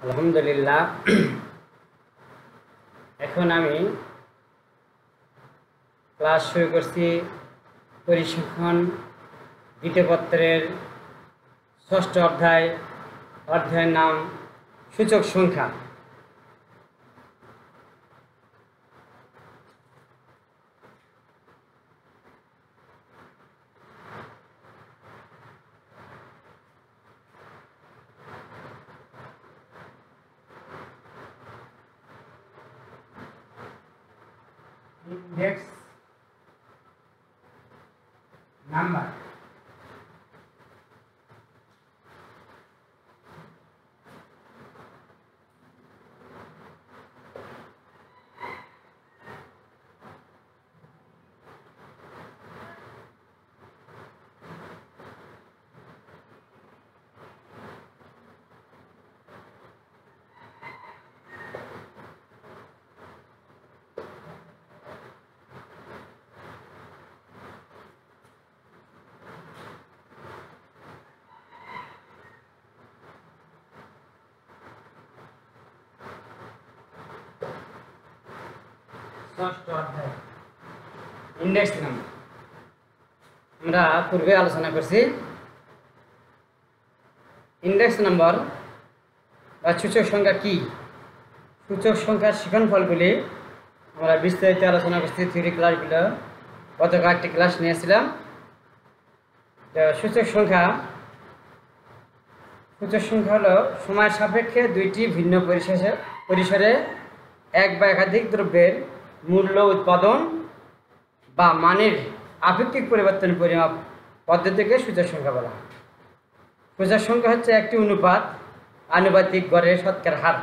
আলহামদুলিল্লাহ। এখন আমি ক্লাস শুরু করছি পরিসংখ্যান দ্বিতীয় পত্রের ষষ্ঠ অধ্যায়ের নাম সূচক সংখ্যা। ইন্ডেক্স নাম্বার ষষ্ঠ অধ্যায় ইন্ডেক্স নাম্বার। আমরা পূর্বে আলোচনা করছি ইন্ডেক্স নাম্বার বা সূচক সংখ্যা কি। সূচক সংখ্যার শিক্ষণফলগুলি আমরা বিস্তারিত আলোচনা করছি থিওরি ক্লাসগুলো। গত কয়েকটি ক্লাস নিয়েছিলাম। সূচক সংখ্যা হলো সময়ের সাপেক্ষে দুইটি ভিন্ন পরিসরে এক বা একাধিক দ্রব্যের মূল্য উৎপাদন বা মানের আপেক্ষিক পরিবর্তন পরিমাপ পদ্ধতিকে সূচক সংখ্যা বলা হয়। সূচক সংখ্যা হচ্ছে একটি আনুপাতিক গড়ের শতকরা হার,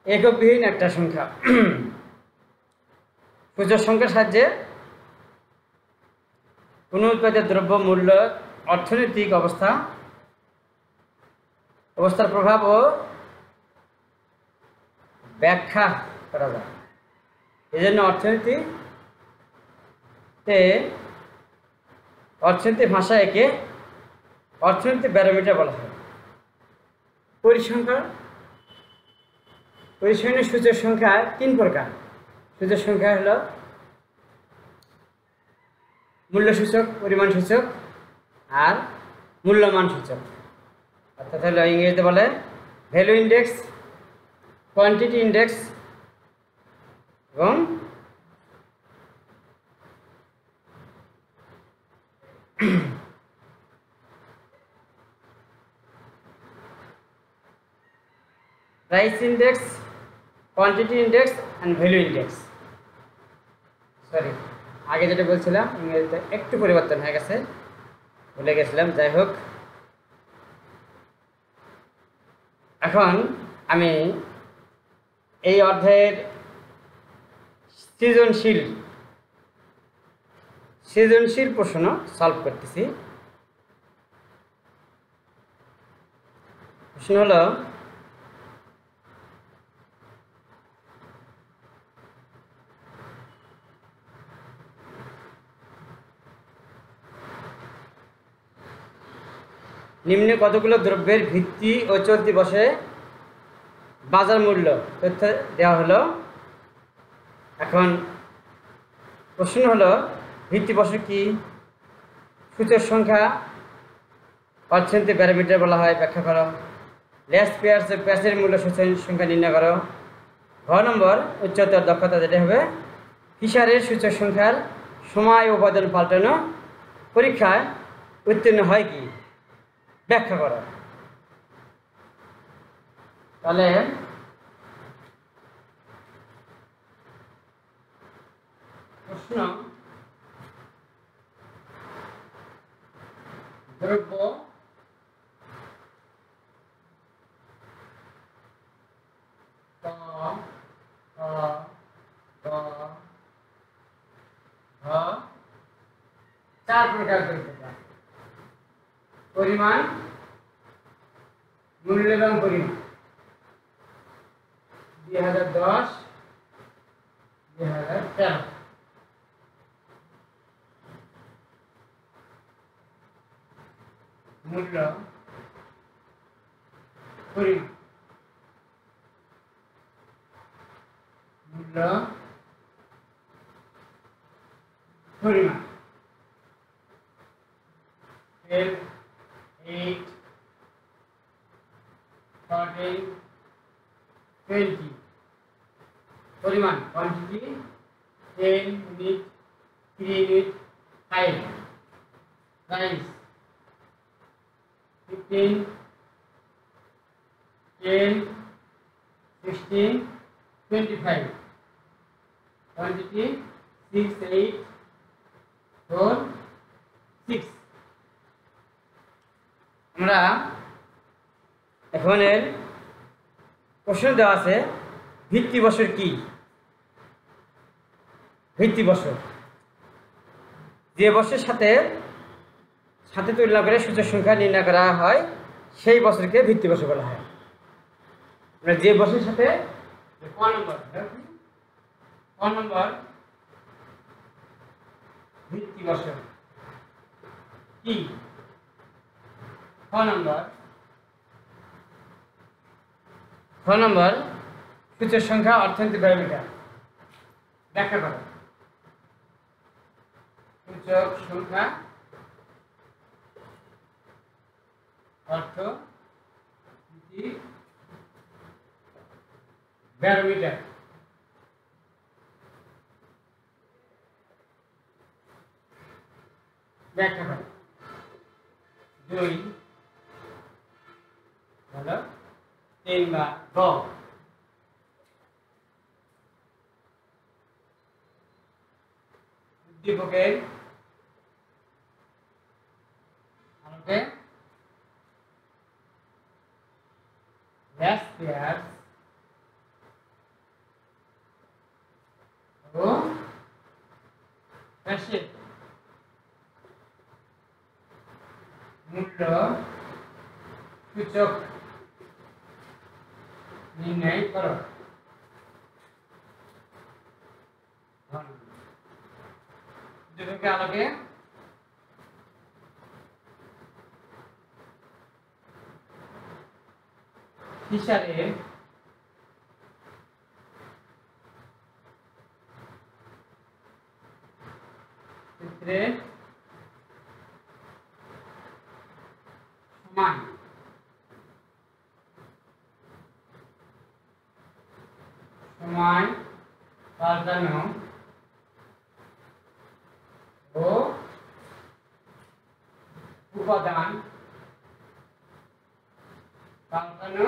এককবিহীন একটা সংখ্যা। সূচক সংখ্যার সাহায্যে কোনো উৎপাদিত দ্রব্য মূল্য, অর্থনৈতিক অবস্থার প্রভাব ও ব্যাখ্যা করা যায়। এই জন্য অর্থনীতি ভাষায় একে অর্থনৈতিক ব্যারোমিটার বলা হয়। পরিসংখ্যানের সূচক সংখ্যা তিন প্রকার। সূচক সংখ্যা হলো মূল্য সূচক, পরিমাণ সূচক আর মূল্যমান সূচক। অর্থাৎ হলো ইংরেজিতে বলে ভ্যালু ইন্ডেক্স, কোয়ান্টিটি ইন্ডেক্স এবং price index, quantity index and value index. আগে যেটা বলছিলাম ইংরেজিতে একটু পরিবর্তন হয়ে গেছে, ভুলে গেছিলাম। যাই হোক, এখন আমি এই অধ্যায়ের সৃজনশীল প্রশ্ন সলভ করতেছি। প্রশ্ন হলো নিম্নে কতগুলো দ্রব্যের ভিত্তি ও চলতি বছরে বাজার মূল্য তথ্য দেওয়া হলো। এখন প্রশ্ন হলো ভিত্তি বছর কি, সূচক সংখ্যা অর্থনৈতিক ব্যারোমিটার বলা হয়, ব্যাখ্যা করো। লেস পেঁয়াজের মূল্য সূচক সংখ্যা নির্ণয় করো। ঘ নম্বর উচ্চতর দক্ষতা যেটা হবে ফিশারের সূচক সংখ্যার সময় ও উপাদান পাল্টানো পরীক্ষায় উত্তীর্ণ হয় কি, ব্যাখ্যা করো। তাহলে প্রশ্ন, দ্রব্য চার প্রকার দ্রব্য: পরিমাণ, মূল্য এবং পরিমাণ। 2010, 2013। মূল্য, পরিমাণ। মূল্য পরিমাণ 12, 8, 14, 20 পরিমাণ quantity 10 unit 3 unit 5 price 15 10 16 25 quantity 6 8 4 6 আমরা এখন এর প্রশ্ন দেওয়া আছে ভিত্তি বছর কি ভিত্তি বছর যে বছরের সাথে সাথে তুলনা করে সূচক সংখ্যা নির্ণয় করা হয় সেই বছরকে ভিত্তি বছর বলা হয় আমরা যে বছরের সাথে ক নম্বর ভিত্তি বছর কি খ নম্বর সূচক সংখ্যা অর্থনৈতিক প্যারামিটার ব্যাখ্যা করো সূচক সংখ্যা অর্থনৈতিক প্যারামিটার ব্যাখ্যা করো 2 হলো 3 বা গ উদ্দীপকের আলোকে less pairs ও প্যাসিভ মূল্য সূচক নির্ণয় করো উদ্দীপকের আলোকে হিসাবে ক্ষেত্রে সমান সময় পাল্টানো ও উপাদান পাল্টানো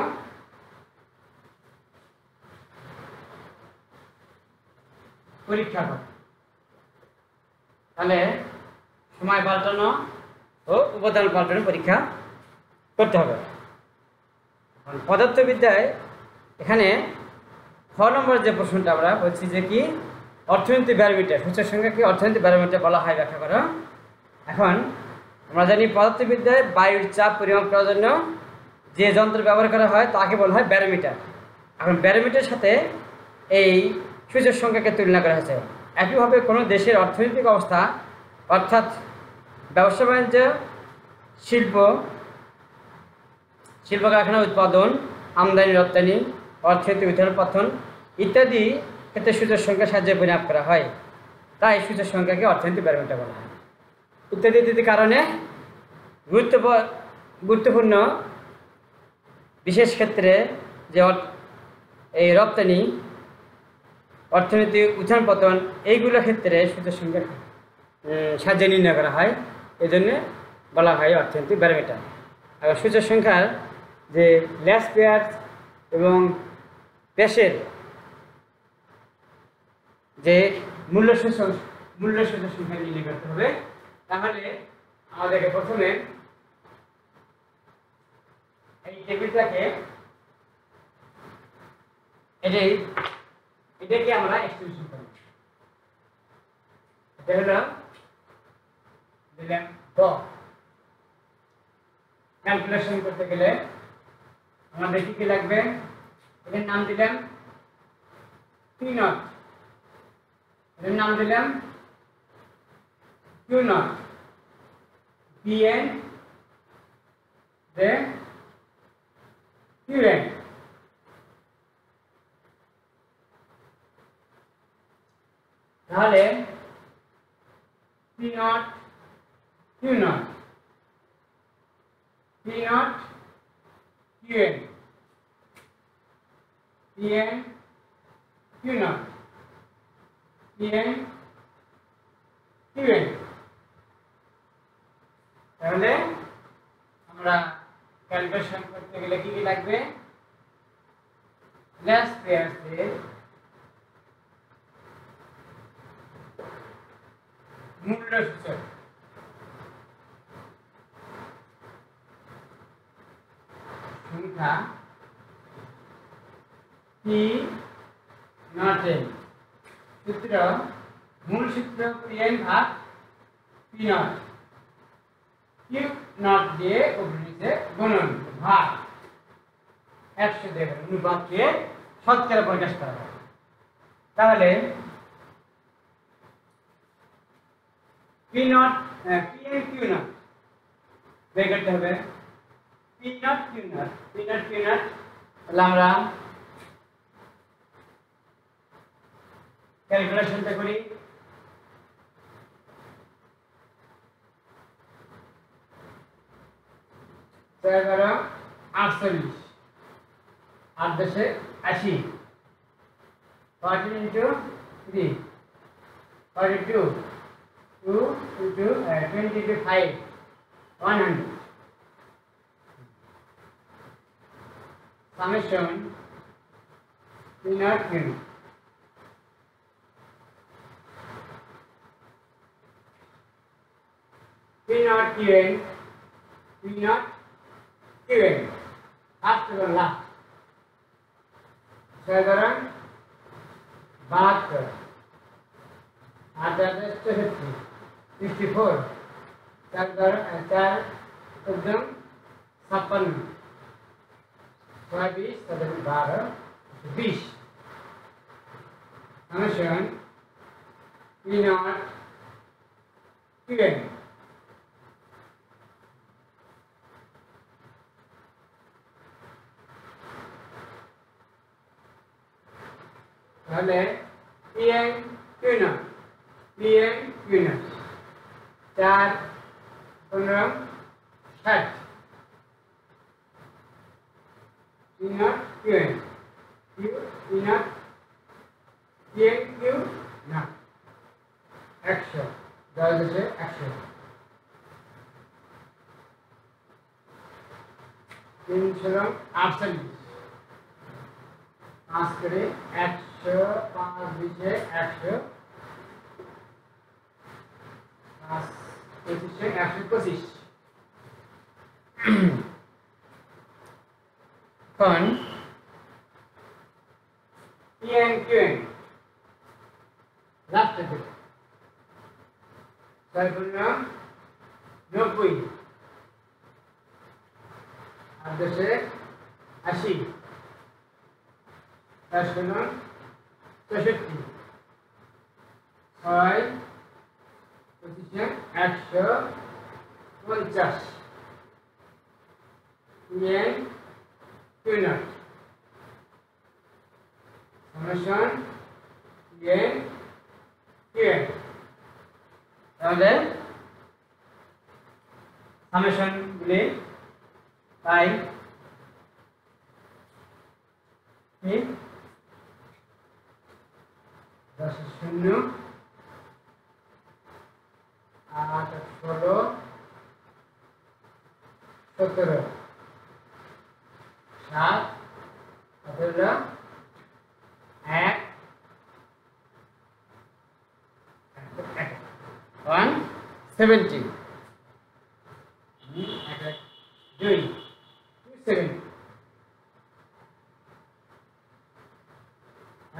পরীক্ষা করো তাহলে সময় পাল্টানো ও উপাদান পাল্টানো পরীক্ষা করতে হবে পদার্থবিদ্যায় এখানে খ নম্বর যে প্রশ্নটা আমরা বলছি যে কি অর্থনৈতিক ব্যারোমিটার সূচক সংখ্যাকে অর্থনৈতিক ব্যারোমিটার বলা হয় ব্যাখ্যা করো এখন আমরা জানি পদার্থবিদ্যায় বায়ুর চাপ পরিমাপ করার জন্য যে যন্ত্র ব্যবহার করা হয় তাকে বলা হয় ব্যারোমিটার এখন ব্যারোমিটারের সাথে এই সূচক সংখ্যাকে তুলনা করা হয়েছে একইভাবে কোনো দেশের অর্থনৈতিক অবস্থা অর্থাৎ ব্যবসা বাণিজ্য শিল্প কারখানা উৎপাদন আমদানি রপ্তানি অর্থনৈতিক উত্থান পতন ইত্যাদি ক্ষেত্রে সূচক সংখ্যার সাহায্যে পরিমাপ করা হয় তাই সূচক সংখ্যাকে অর্থনৈতিক ব্যারোমিটার বলা হয় ইত্যাদি কারণে গুরুত্বপূর্ণ বিশেষ ক্ষেত্রে যে এই রপ্তানি অর্থনৈতিক উত্থান পতন এইগুলোর ক্ষেত্রে সূচক সংখ্যার সাহায্যে নির্ণয় করা হয় এই জন্য বলা হয় অর্থনৈতিক ব্যারোমিটার আর সূচক সংখ্যার যে ল্যাস পেয়ার এবং পেশের যে মূল্য সূচক সংখ্যা নির্ণয় করতে হবে তাহলে আমাদেরকে প্রথমে এই টেবিলটাকে এটাকে আমরা এক্সটেনশন করি এটা হলো দিলাম গ ক্যালকুলেশন করতে গেলে আমাদের কি লাগবে এর নাম দিলাম পি নট এর নাম দিলাম Q not PN then QN তাহলে P not Q not P not Q N P N Q not P N Q N. তাহলে আমরা ক্যালকুলেশন করতে গেলে কি কি লাগবে? ল্যাস পেয়ার্সের মূল্য সূচক সংখ্যা পি নট এন। সূত্র মূল সূত্র পি এন ভাগ পি নট কিউ নট দিয়ে উপরে গুণন ভাগ 100 দিয়ে অনুপাতকে শতকরা প্রকাশ করা হয়। তাহলে P not P N Q not বের করতে হবে। পি নট কিউ নট তাহলে আমরা ক্যালকুলেশনটা করি। চার 48 8 10 80 14 into 3 42 2 into 20 to 5 100 summation P not Q P not Q N P not Q N after the last 7 72 8 64 4 एकदम 56 20 12 20 summation P not Q N पहले P N Q not 4 15 60 P not Q N P not P N Q not 100 10 से 100 348 पाँच करे 100 5 बीचे 100 5 25 125 कौन PN QN last है 90 8 से 80 10 गुणन 63 6 25 150 PN Q not summation PN QN তাহলে সামেশন গুলি পাই কি 10 0 8 16 17 7 18 1 170 270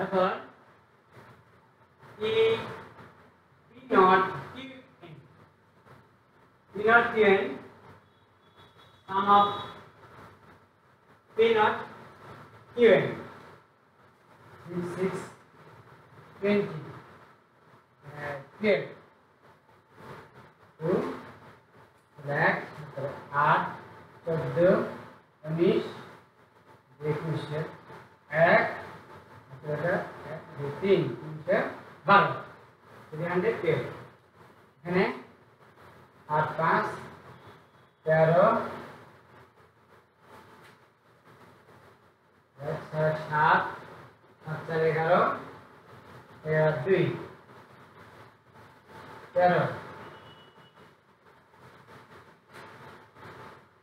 এখন P not Q N P not Q N sum of P not Q N 6 20 here 2 lakh 8 14 19 21 1 3 12 13 7 7 11 2 13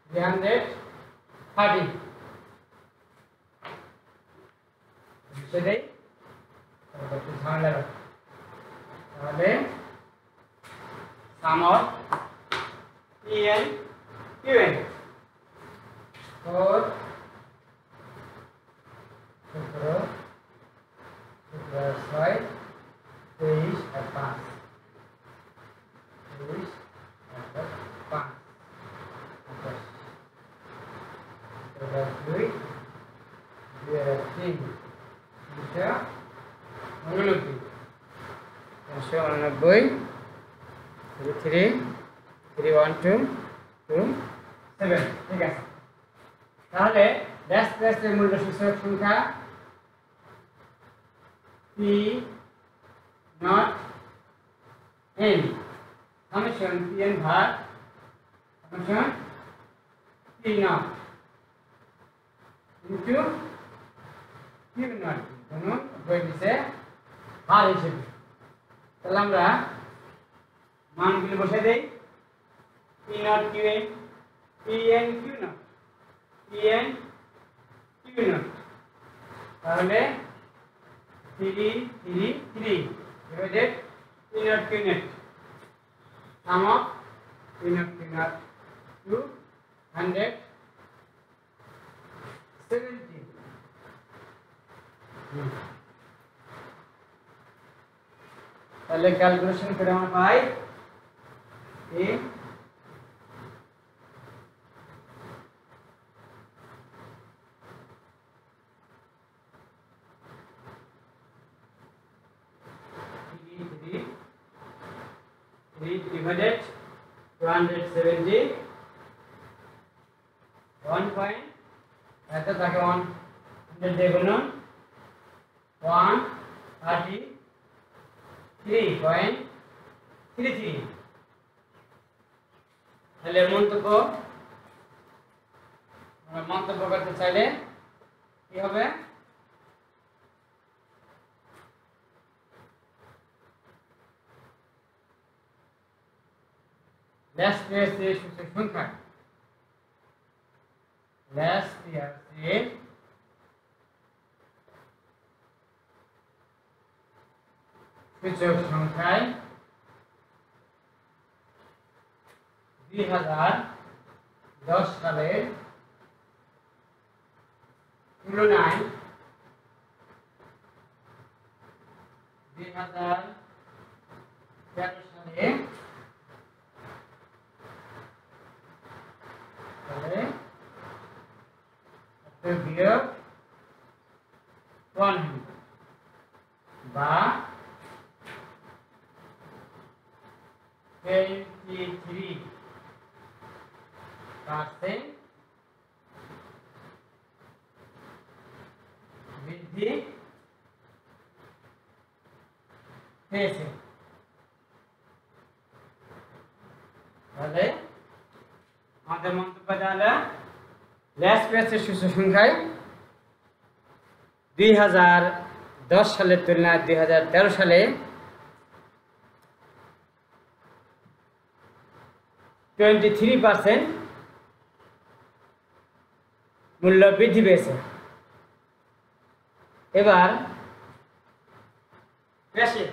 330 সেটাই তাহলে sum of Pn Qn 4 17 6 23 আর 5 23 আর 5 2 2 আর 3 এটা 89 3 3 1 2 2 7 ঠিক আছে তাহলে ড্যাশ প্লাসের মূল্য সূচক সংখ্যা p not n summation pn ভাগ summation p not into q not কোন বই দিছে হার হিসেবে তাহলে আমরা মানগুলো বসে দেই p not qn pn q not pn q not তাহলে 3 3 3 divided p not q not sum of p not q not 270 তাহলে ক্যালকুলেশন করে আমরা পাই a divided 270 1 point এত থাকে 100 দিয়ে গুণন 133.33 তাহলে মন্তব্য আমরা মন্তব্য করতে চাইলে কি হবে লেস পিএসএ সূচক সংখ্যা লেস পিএসএ সূচক সংখ্যায় 2010 সালের তুলনায় 2013 সালে বিয়োগ 100 বা 23% বৃদ্ধি পেয়েছে তাহলে আমাদের মন্তব্য জানা লেস পিএসএর সূচক সংখ্যায় 2010 সালের তুলনায় 2013 সালে 23% মূল্য বৃদ্ধি পেয়েছে এবার প্যাসিভ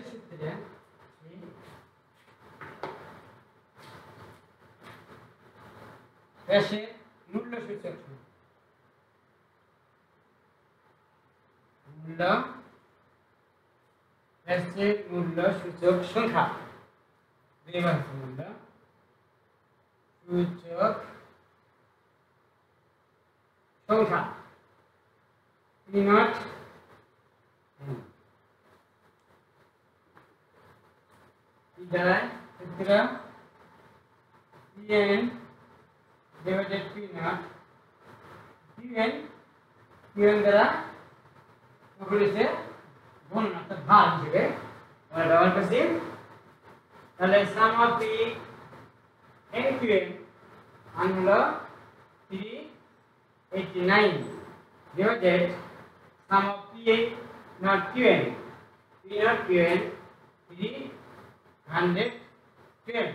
সূত্রে প্যাসিভ মূল্য সূচক মূল্য সূচক সংখ্যা মূল্য সূচক সংখ্যা p not দ্বারা সূত্র pn divided p not qn দ্বারা বলেছে গুণ অর্থাৎ ভাগ হিসেবে আমরা ব্যবহার করছি তাহলে sum of P N Q N মান হলো 389 divided sum of P N not Q N P not Q N 312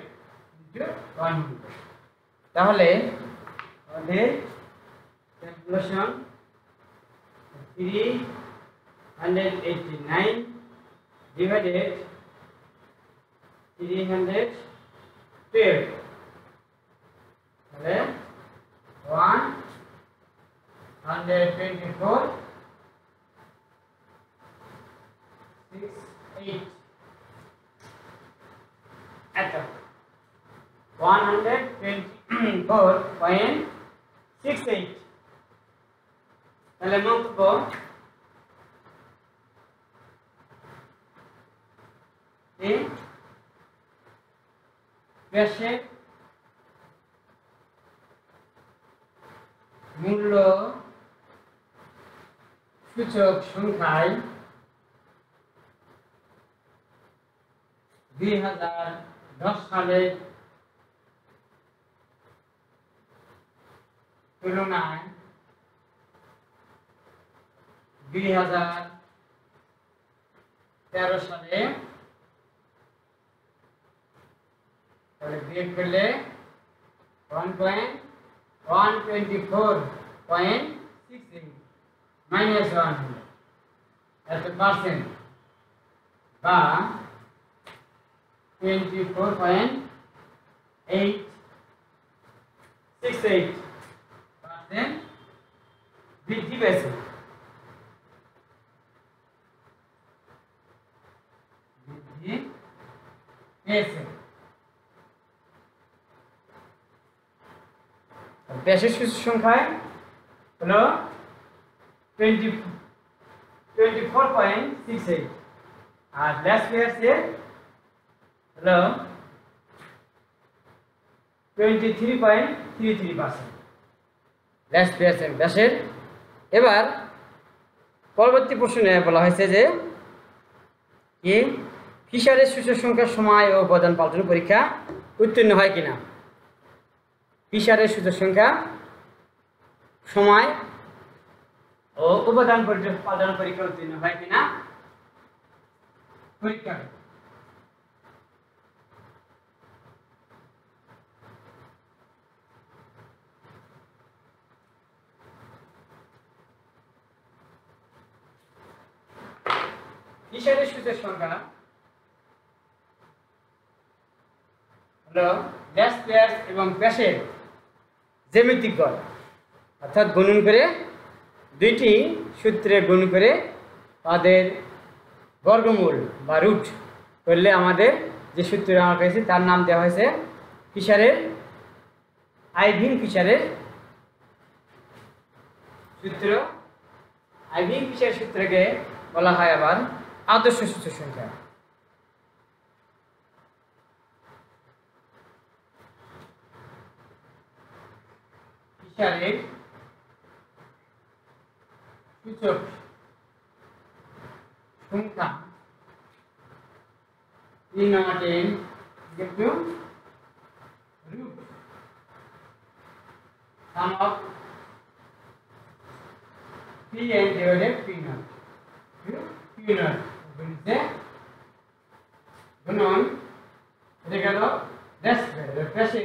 into 100 তাহলে আমাদের ক্যালকুলেশন 389 divided 312 তাহলে 124 68 এত 124.68 তাহলে মন্তব্য গ্যাসের মূল্য সূচক সংখ্যায় 2010 সালের তুলনায় 2013 সালে বিয়োগ করলে 124.68 মাইনাস 100 এত পার্সেন্ট বা 24.868% বৃদ্ধি পেয়েছে। গ্যাসের সূচক সংখ্যায় হলো 24.68 আর গ্যাস পেয়ার্সে হলো 23.33% গ্যাস পেয়ার্সের গ্যাসের। এবার পরবর্তী প্রশ্নে বলা হয়েছে যে কি ফিশারের সূচক সংখ্যার সময় ও উপাদান পাল্টানো পরীক্ষা উত্তীর্ণ হয় কিনা। ফিশারের সূচক সংখ্যা সময় ও উপাদান পাল্টানো পরীক্ষা উত্তীর্ণ হয় কিনা পরীক্ষা। ফিশারের সূচক সংখ্যা হলো গ্যাস পেয়ার এবং গ্যাসের জ্যামিতিক গড়, অর্থাৎ গুণন করে দুইটি সূত্রে গুণ করে তাদের বর্গমূল বা রুট করলে আমাদের যে সূত্র আমরা পেয়েছি তার নাম দেওয়া হয়েছে ফিশারের আইভিং ফিশারের সূত্র। আইভিং ফিশারের সূত্রকে বলা হয় আবার আদর্শ সূচক সংখ্যা। ফিশারের সূচক সংখ্যা E0n into root sum of Pn divided P0 Q0 বলছে গুণন এটা গেল dash প্রেসে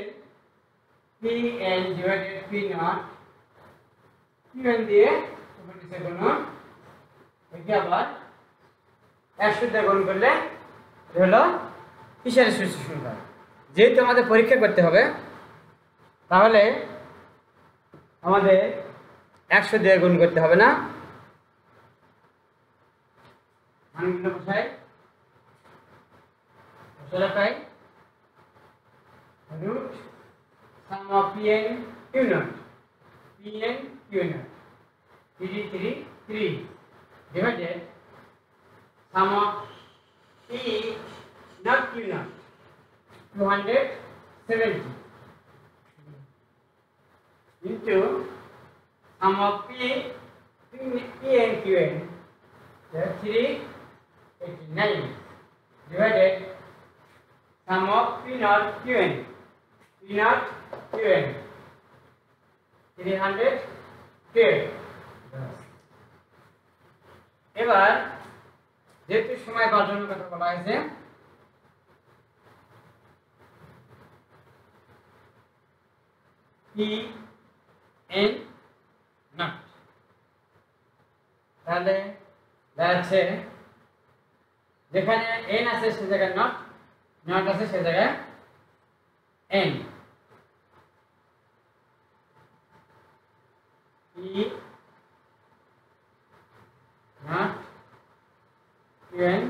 Pn divided P0 Qn দিয়ে বলছে গুণন এটা আবার 100 দিয়ে গুণ করলে হলো ফিশারের সূচক সংখ্যা। যেহেতু আমাদের পরীক্ষা করতে হবে তাহলে আমাদের 100 দিয়ে গুণ করতে হবে না, মানগুলো বসাই পাই root sum of Pn Q0 Pn Q0 333 divided sum of P not Q0 270 into sum of Pn Qn 389 divided sum of P naught Qn, P naught Qn 310। এবার যেহেতু সময় পাল্টানোর কথা বলা হয়েছে, P n naught, তাহলে দাঁড়াচ্ছে যেখানে n আছে সে জায়গায় নট আছে সে জায়গায় n। P naught Qn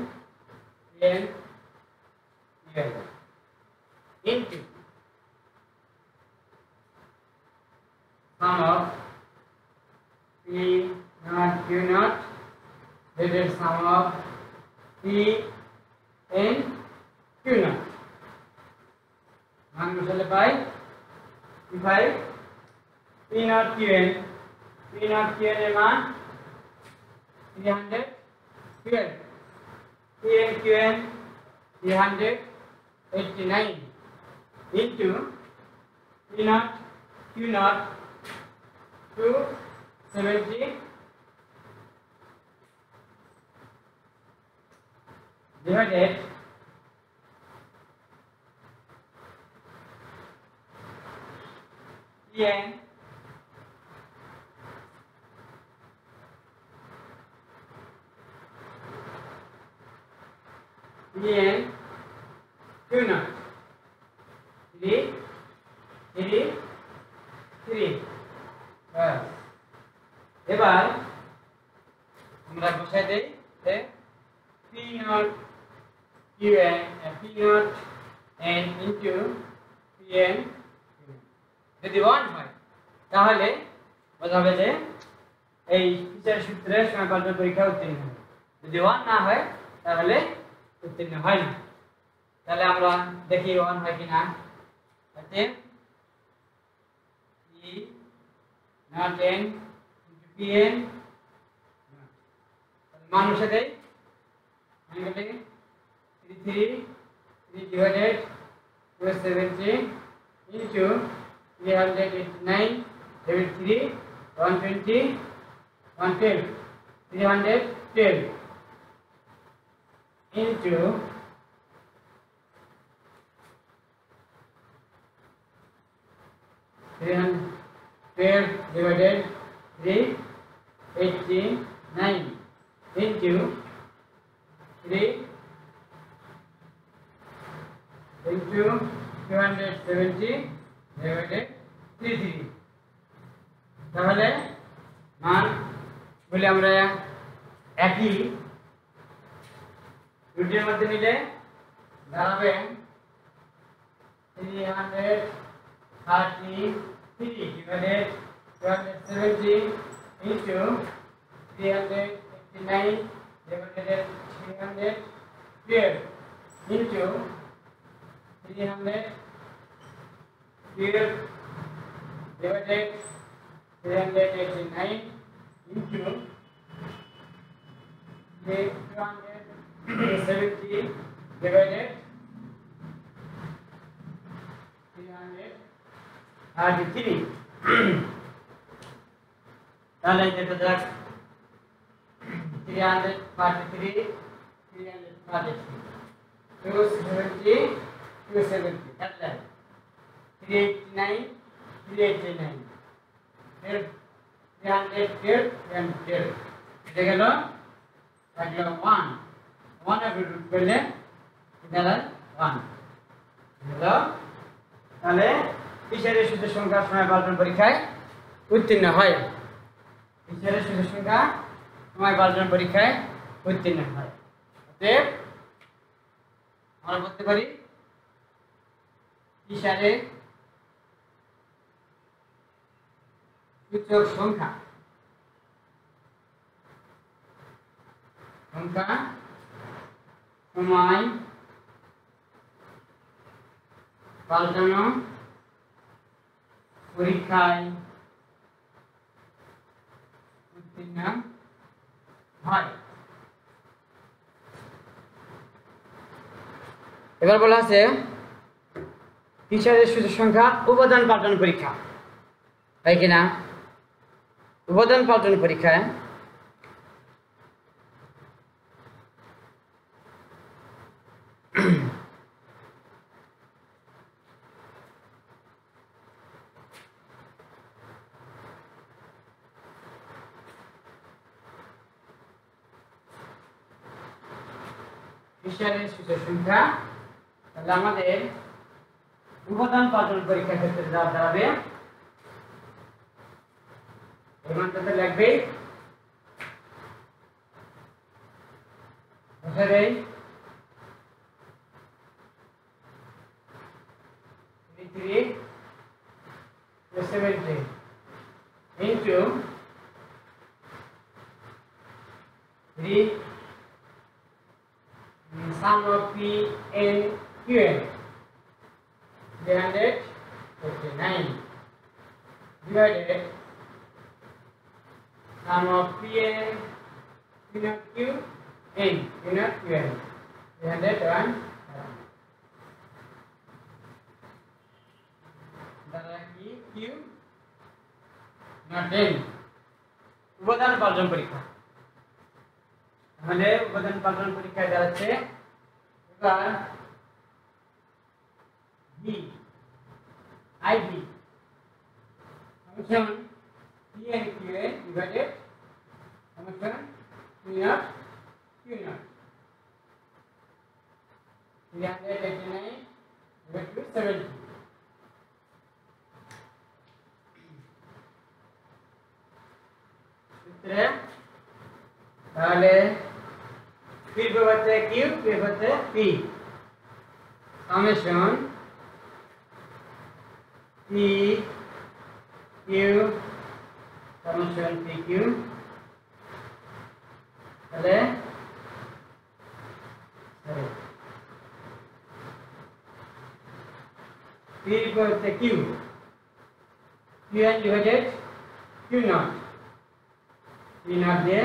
into sum of P naught Q naught, that is sum of P n Q naught। মান বসালে পাই P naught Qn, P naught Qn এর মান 312, Pn Qn 389 into P naught Q naught 270 divided Pn Q naught 3 এবার আমরা বসাই দেই P naught Qn P naught n into Pn, যদি 1 হয় তাহলে বোঝা যাবে যে এই ফিচার সূত্রে সময় পাল্টানোর পরীক্ষা উত্তীর্ণ হবে। যদি 1 না হয় তাহলে উত্তীর্ণ হয় না। তাহলে আমরা দেখি 1 হয় কিনা। তাতে P naught n into Pn, মান বসে দেই, মান বলে 3 divided 270 into 389 divided 3 120 112 312 into 312 divided 389 into 3 into 270 divided 33। তাহলে মান বলে আমরা একই রুটের মধ্যে নিলে দাঁড়াবে 333 divided 270 into 389 divided 312 into 312 divided 389 into 270 divided 333। তাহলে যেটা যাক 333 270 তাহলে 389 389 এর 312 এটা গেল 1 এর রুট করলে এটা 1 হলো। তাহলে ফিচারের সূত্র সংখ্যা সময় পাল্টানোর পরীক্ষায় উত্তীর্ণ হয়। ফিচারের সূত্র সংখ্যা সময় পাল্টানোর পরীক্ষায় উত্তীর্ণ হয়। অতএব আমরা বলতে পারি ফিচারের সূচক সংখ্যা সময় পাল্টানো পরীক্ষায় উত্তীর্ণ হয়। এবার বলা আছে টিচারের সূচক সংখ্যা উপাদান পাল্টানো পরীক্ষা, তাই কিনা? উপাদান পাল্টানো পরীক্ষায় টিচারের সূচক সংখ্যা, তাহলে আমাদের উপাদান পাল্টানো পরীক্ষার ক্ষেত্রে যা দাঁড়াবে এই মানটাতে লাগবে বসাবে 3 70 into 3 sum of p and q n 359 divided sum of p n q naught q n q naught q n 301 দ্বারা কি q naught n উপাদান পাল্টানো পরীক্ষা। তাহলে উপাদান পাল্টানো পরীক্ষায় দাঁড়াচ্ছে এবার v ib function p and q n divided function q naught q naught 389 divided to 70 সূত্রে তাহলে p বলতে q p বলতে p summation p q summation p q তাহলে p বলতে q q n divided q naught q naught দিয়ে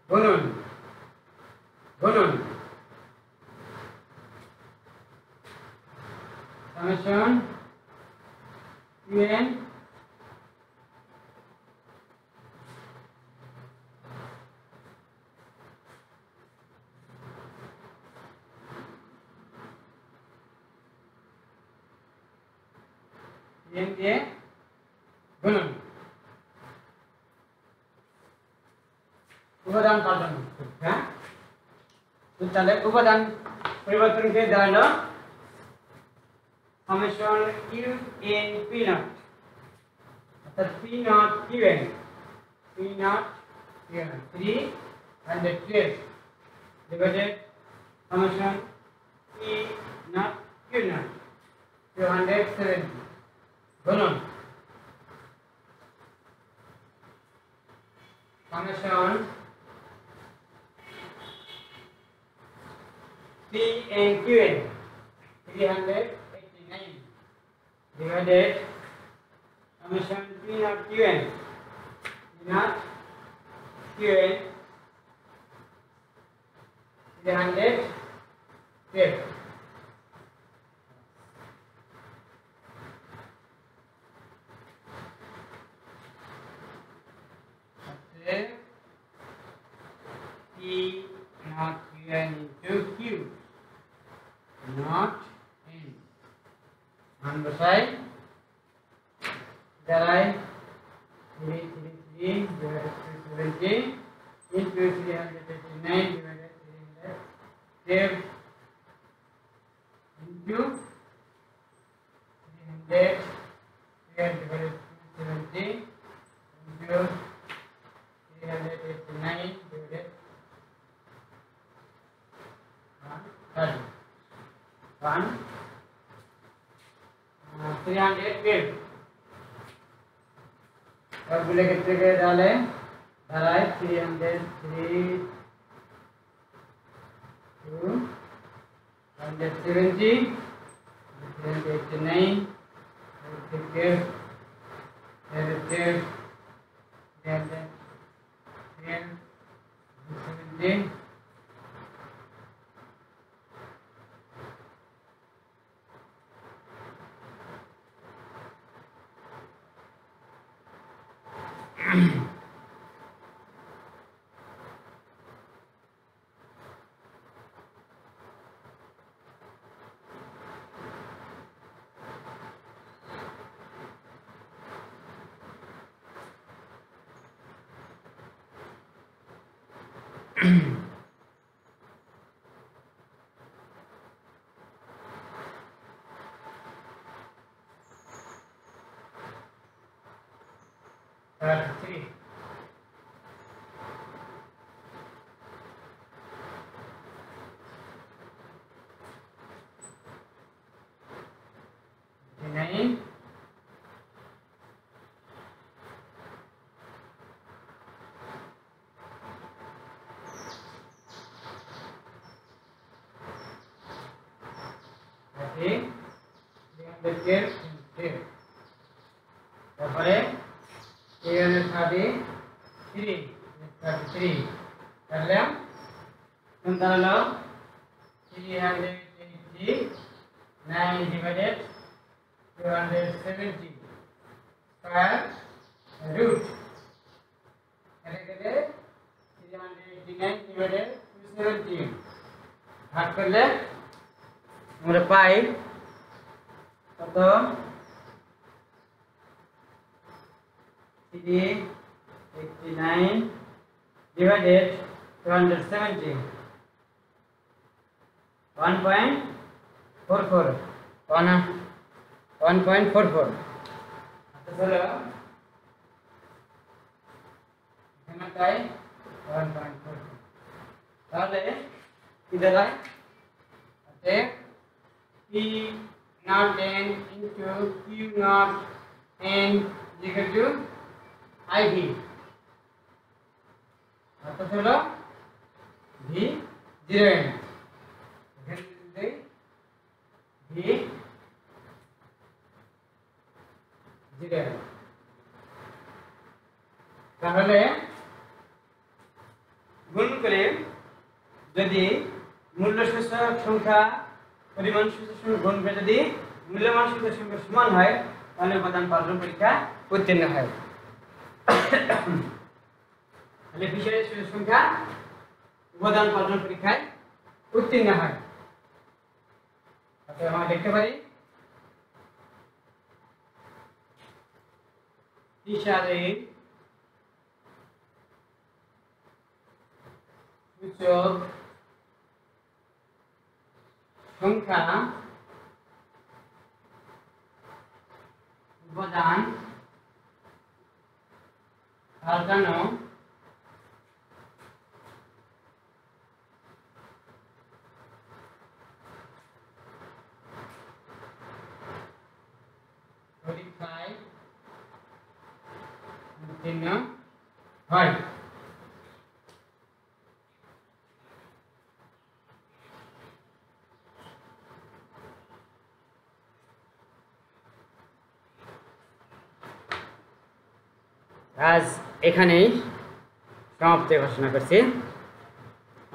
গুণন summation qn দিয়ে গুণন উপাদান পাল্টানো। হ্যাঁ, তাহলে উপাদান পরিবর্তন করে দাঁড়ালো summation q n p naught অর্থাৎ p naught q n 312 divided summation p naught q naught 270 গুণন summation p and q n 389 divided summation p naught q n q n 312 P naught q n into q naught n মান বসাই দাঁড়ায় 333 divided to 70 into 389 divided 312 into 300 divided to 70 into 389 divided 312 সবগুলো ক্ষেত্রে ডালে দাঁড়ায় 303 270 389 312 317 3 9 তারপরে 33 তাহলে কোন দাঁড়ালো 380 9 divided 270 square root এটাকে 389 divided 270 ভাগ করলে আমরা পাই কত 389 divided 270 1.44 1.44 তাহলে এখানে তাই 1.44 তাহলে কি দাঁড়ায় আছে P naught n into Q naught n is equal to IV অর্থাৎ হলো V 0 n এখানে V 0 n তাহলে গুণ করে যদি মূল্য সূচক সংখ্যা পরিমাণ সূচক সংখ্যা গুণ করে যদি মূল্যমান সূচক সংখ্যা সমান হয় তাহলে উপাদান পাল্টন পরীক্ষা উত্তীর্ণ হয় তাহলে বিশেষ সূচক সংখ্যা উপাদান পাল্টন পরীক্ষায় উত্তীর্ণ হয় তাহলে আমরা দেখতে পারি হিসাবে সূচক সংখ্যা উপাদান পাল্টানো পরীক্ষায় উত্তীর্ণ হয় আজ এখানেই সমাপ্তি ঘোষণা করছি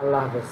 আল্লাহ হাফেজ।